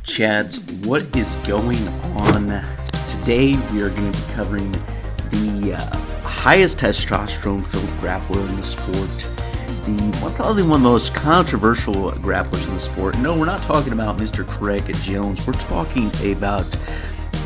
Chads, what is going on? Today we are going to be covering the highest testosterone-filled grappler in the sport, probably one of the most controversial grapplers in the sport. No, we're not talking about Mr. Craig Jones. We're talking about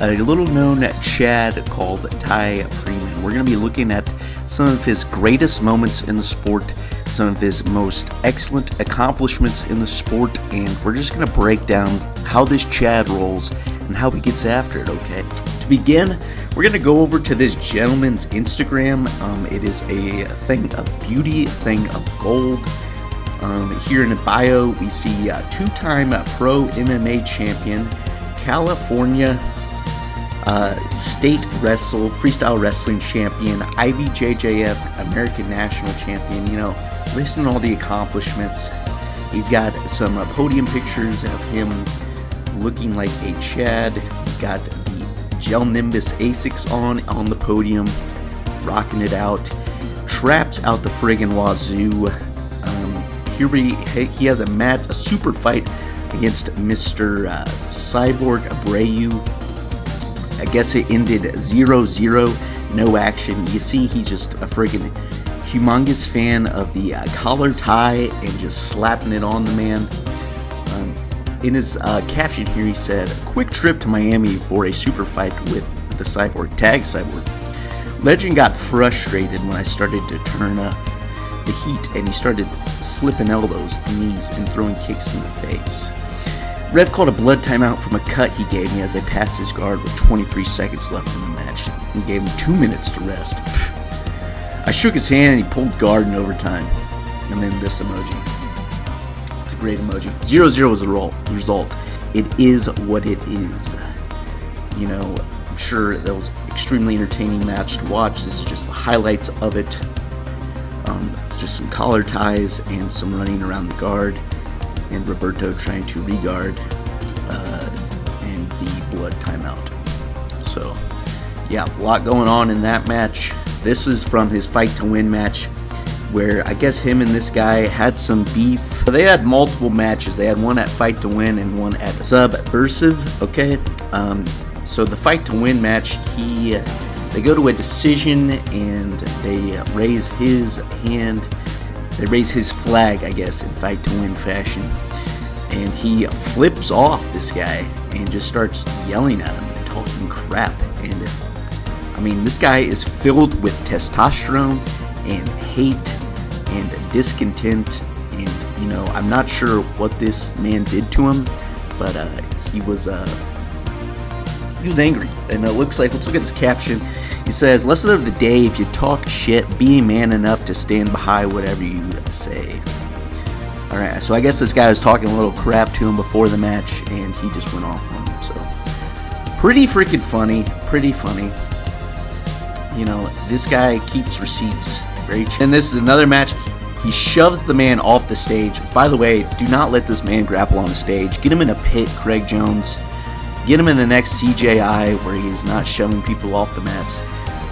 a little-known Chad called Ty Freeman. We're going to be looking at some of his greatest moments in the sport, some of his most excellent accomplishments in the sport, and we're just going to break down how this Chad rolls and how he gets after it, okay? To begin, we're going to go over to this gentleman's Instagram. It is a thing of beauty, a thing of gold. Here in the bio, we see two-time pro MMA champion, California state freestyle wrestling champion, IBJJF American national champion. You know, listing all the accomplishments. He's got some podium pictures of him looking like a Chad. He's got the Gel Nimbus Asics on the podium, rocking it out. Traps out the friggin' wazoo. Here he has a super fight against Mr. Cyborg Brawl. I guess it ended 0-0, no action. You see, he's just a friggin' humongous fan of the collar tie and just slapping it on the man. In his caption here, he said, "Quick trip to Miami for a super fight with the Cyborg. Tag Cyborg. Legend got frustrated when I started to turn the heat, and he started slipping elbows, knees, and throwing kicks in the face. Rev called a blood timeout from a cut he gave me as I passed his guard with 23 seconds left in the match, and gave him 2 minutes to rest. I shook his hand and he pulled guard in overtime." And then this emoji. It's a great emoji. 0-0 was the result. It is what it is. You know, I'm sure that was an extremely entertaining match to watch. This is just the highlights of it. It's just some collar ties and some running around the guard, and Roberto trying to regard and the blood timeout. So, yeah, a lot going on in that match. This is from his Fight to Win match, where I guess him and this guy had some beef. They had multiple matches. They had one at Fight to Win and one at Subversive, okay? So the Fight to Win match, they go to a decision and they raise his hand. They raise his flag, I guess, in Fight to Win fashion. And he flips off this guy and just starts yelling at him and talking crap. And I mean, this guy is filled with testosterone and hate and discontent. And, you know, I'm not sure what this man did to him, but he was angry. And let's look at this caption. He says, "Lesson of the day, if you talk shit, be man enough to stand behind whatever you say." Alright, so I guess this guy was talking a little crap to him before the match, and he just went off on him. So, pretty freaking funny. Pretty funny. You know, this guy keeps receipts. And this is another match. He shoves the man off the stage. By the way, do not let this man grapple on the stage. Get him in a pit, Craig Jones. Get him in the next CJI where he's not shoving people off the mats.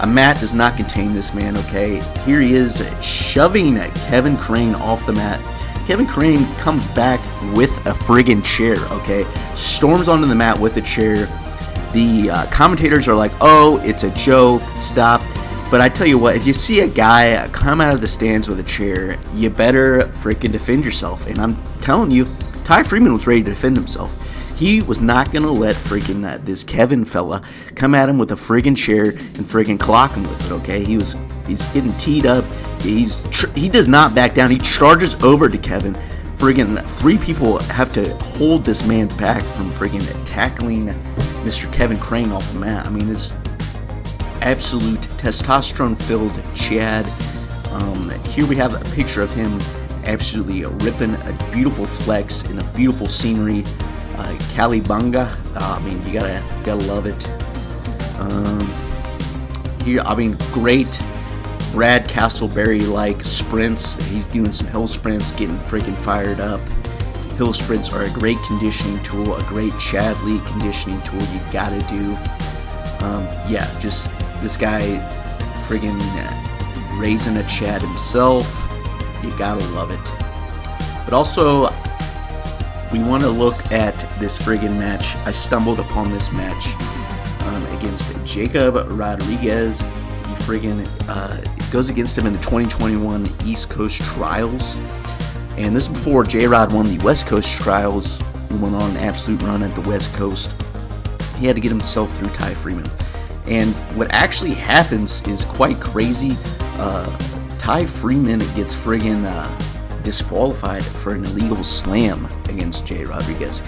A mat does not contain this man, okay? Here he is shoving Kevin Crane off the mat. Kevin Crane comes back with a friggin' chair, okay? Storms onto the mat with a chair. The commentators are like, "Oh, it's a joke, stop." But I tell you what, if you see a guy come out of the stands with a chair, you better freaking defend yourself. And I'm telling you, Ty Freeman was ready to defend himself. He was not going to let freaking this Kevin fella come at him with a friggin' chair and friggin' clock him with it, okay? He's getting teed up. He does not back down. He charges over to Kevin. Friggin' 3 people have to hold this man back from friggin' tackling Mr. Kevin Crane off the mat. I mean, it's absolute testosterone-filled Chad. Here we have a picture of him absolutely ripping a beautiful flex in a beautiful scenery. Calibanga, I mean, you gotta love it. Here, I mean, great Brad Castleberry-like sprints. He's doing some hill sprints, getting freaking fired up. Hill sprints are a great conditioning tool, a great Chad Lee conditioning tool you gotta do. Yeah, just this guy friggin' raising a Chad himself. You gotta love it. But also, we want to look at this friggin' match. I stumbled upon this match against Jacob Rodriguez. He friggin' goes against him in the 2021 East Coast Trials. And this is before J-Rod won the West Coast Trials. He went on an absolute run at the West Coast. He had to get himself through Ty Freeman. And what actually happens is quite crazy. Ty Freeman gets friggin' disqualified for an illegal slam against Jay Rodriguez.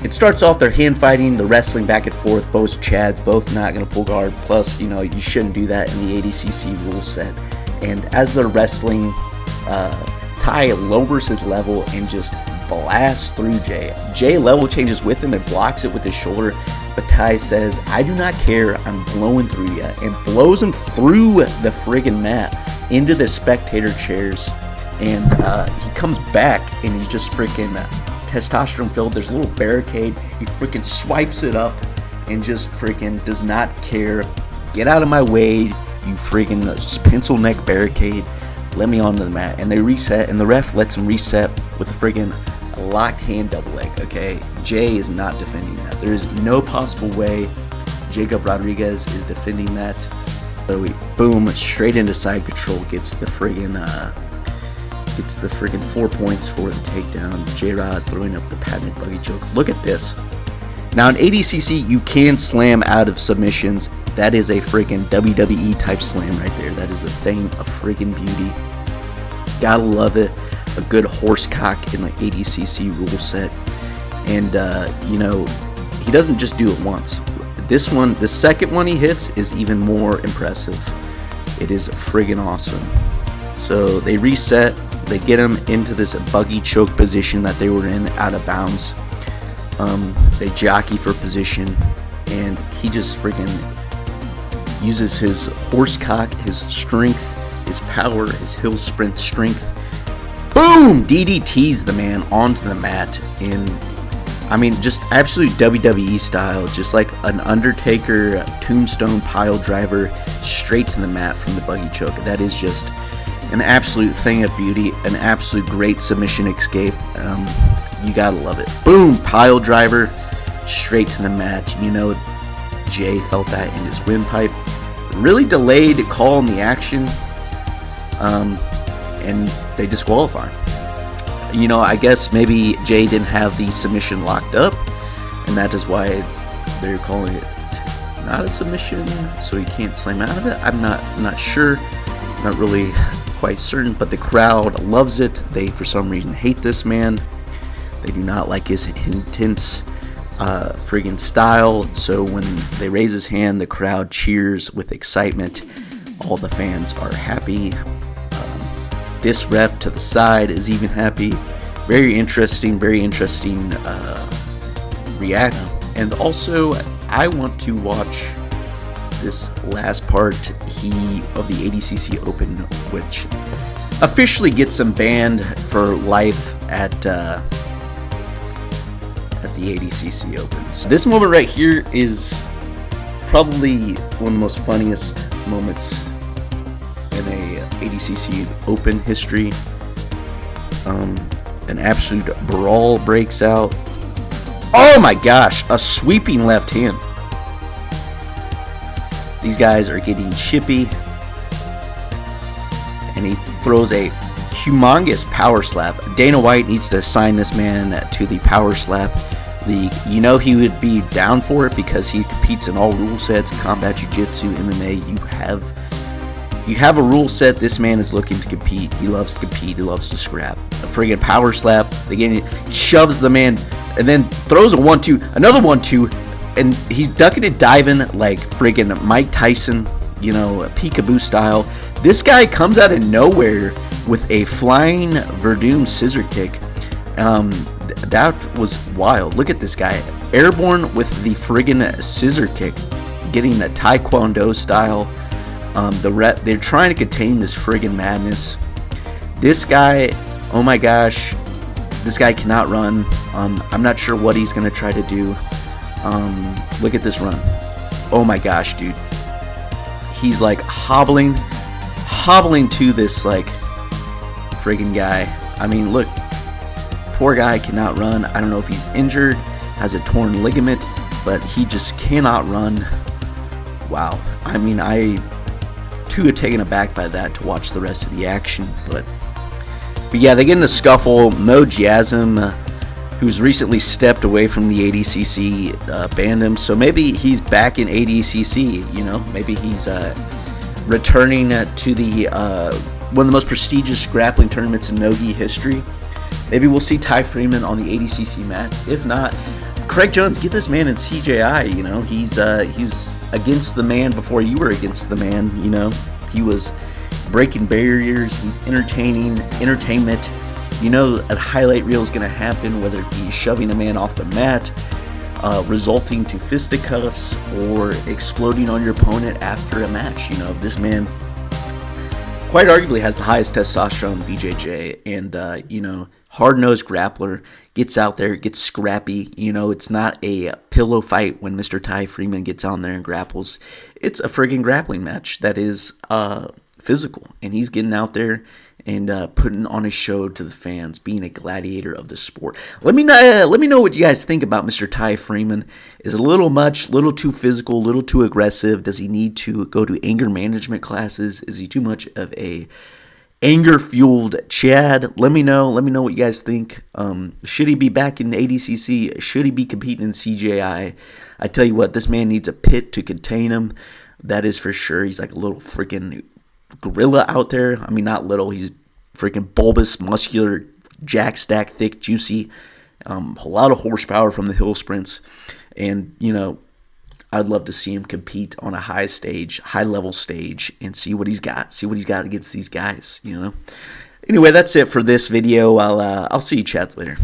It starts off their hand fighting, the wrestling back and forth, both Chads, both not going to pull guard, plus, you know, you shouldn't do that in the ADCC rule set. And as they're wrestling, Ty lowers his level and just blasts through Jay. Jay level changes with him and blocks it with his shoulder, but Ty says, I do not care, I'm blowing through you, and blows him through the friggin' mat into the spectator chairs. And he comes back and he's just freaking testosterone filled. There's a little barricade. He freaking swipes it up and just freaking does not care. Get out of my way, you freaking pencil neck barricade. Let me onto the mat. And they reset, and the ref lets him reset with a friggin' locked hand double leg. Okay, Jay is not defending that. There is no possible way Jacob Rodriguez is defending that. So boom, straight into side control, gets the friggin' 4 points for the takedown. J-Rod throwing up the patented buggy choke. Look at this. Now in ADCC, you can slam out of submissions. That is a friggin' WWE type slam right there. That is the thing of friggin' beauty. Gotta love it. A good horse cock in the ADCC rule set. And, you know, he doesn't just do it once. This one, the second one he hits is even more impressive. It is friggin' awesome. So they reset. They get him into this buggy choke position that they were in, out of bounds. They jockey for position, and he just friggin' uses his horse cock, his strength, his power, his hill sprint strength. Boom! DDTs the man onto the mat in, I mean, just absolute WWE style, just like an Undertaker tombstone pile driver straight to the mat from the buggy choke. That is just an absolute thing of beauty, an absolute great submission escape. You gotta love it. Boom! Pile driver straight to the mat. You know, Jay felt that in his windpipe. Really delayed call in the action, and they disqualify. You know, I guess maybe Jay didn't have the submission locked up, and that is why they're calling it not a submission, so he can't slam out of it. I'm not sure, not really quite certain, but the crowd loves it. They, for some reason, hate this man. They do not like his intense friggin' style. So when they raise his hand, the crowd cheers with excitement. All the fans are happy. This ref to the side is even happy. Very interesting react. And also, I want to watch this last part of the ADCC Open, which officially gets him banned for life at the ADCC Open. So this moment right here is probably one of the most funniest moments in a ADCC Open history. An absolute brawl breaks out. Oh my gosh, a sweeping left hand. These guys are getting chippy, and he throws a humongous power slap. Dana White needs to assign this man to the power slap league. You know he would be down for it because he competes in all rule sets: combat, jiu-jitsu, MMA. You have a rule set. This man is looking to compete. He loves to compete. He loves to scrap. A friggin' power slap. Again, shoves the man and then throws a 1-2, another 1-2, and he's ducking and diving like friggin' Mike Tyson, you know, peekaboo style. This guy comes out of nowhere with a flying Verdun scissor kick. That was wild. Look at this guy, airborne with the friggin' scissor kick, getting a Taekwondo style. They're trying to contain this friggin' madness. This guy, oh my gosh, this guy cannot run. I'm not sure what he's gonna try to do. Look at this run. Oh my gosh, dude. He's like hobbling to this like friggin' guy. I mean, look, poor guy cannot run. I don't know if he's injured, has a torn ligament, but he just cannot run. Wow. I mean, I too taken aback by that to watch the rest of the action. But yeah, they get in a scuffle. Mo Jiazim, who's recently stepped away from the ADCC, banned him. So maybe he's back in ADCC, you know. Maybe he's returning to the one of the most prestigious grappling tournaments in Nogi history. Maybe we'll see Ty Freeman on the ADCC mats. If not, Craig Jones, get this man in CJI. You know, he's against the man before you were against the man. You know, he was breaking barriers. He's entertainment. You know, a highlight reel is going to happen, whether it be shoving a man off the mat, resulting to fisticuffs, or exploding on your opponent after a match. You know, this man quite arguably has the highest testosterone in BJJ, and you know, hard-nosed grappler, gets out there, gets scrappy. You know, it's not a pillow fight when Mr. Ty Freeman gets on there and grapples. It's a friggin' grappling match that is physical, and he's getting out there and putting on a show to the fans, being a gladiator of the sport. Let me know what you guys think about Mr. Ty Freeman. Is it a little much, a little too physical, a little too aggressive? Does he need to go to anger management classes? Is he too much of a anger-fueled Chad? Let me know what you guys think. Should he be back in the ADCC? Should he be competing in CJI? I tell you what, this man needs a pit to contain him. That is for sure. He's like a little freaking gorilla out there. I mean, not little. He's freaking bulbous, muscular, jack stack, thick, juicy. A lot of horsepower from the hill sprints. And, you know, I'd love to see him compete on a high-level stage, and see what he's got. See what he's got against these guys, you know. Anyway, that's it for this video. I'll see you chads later.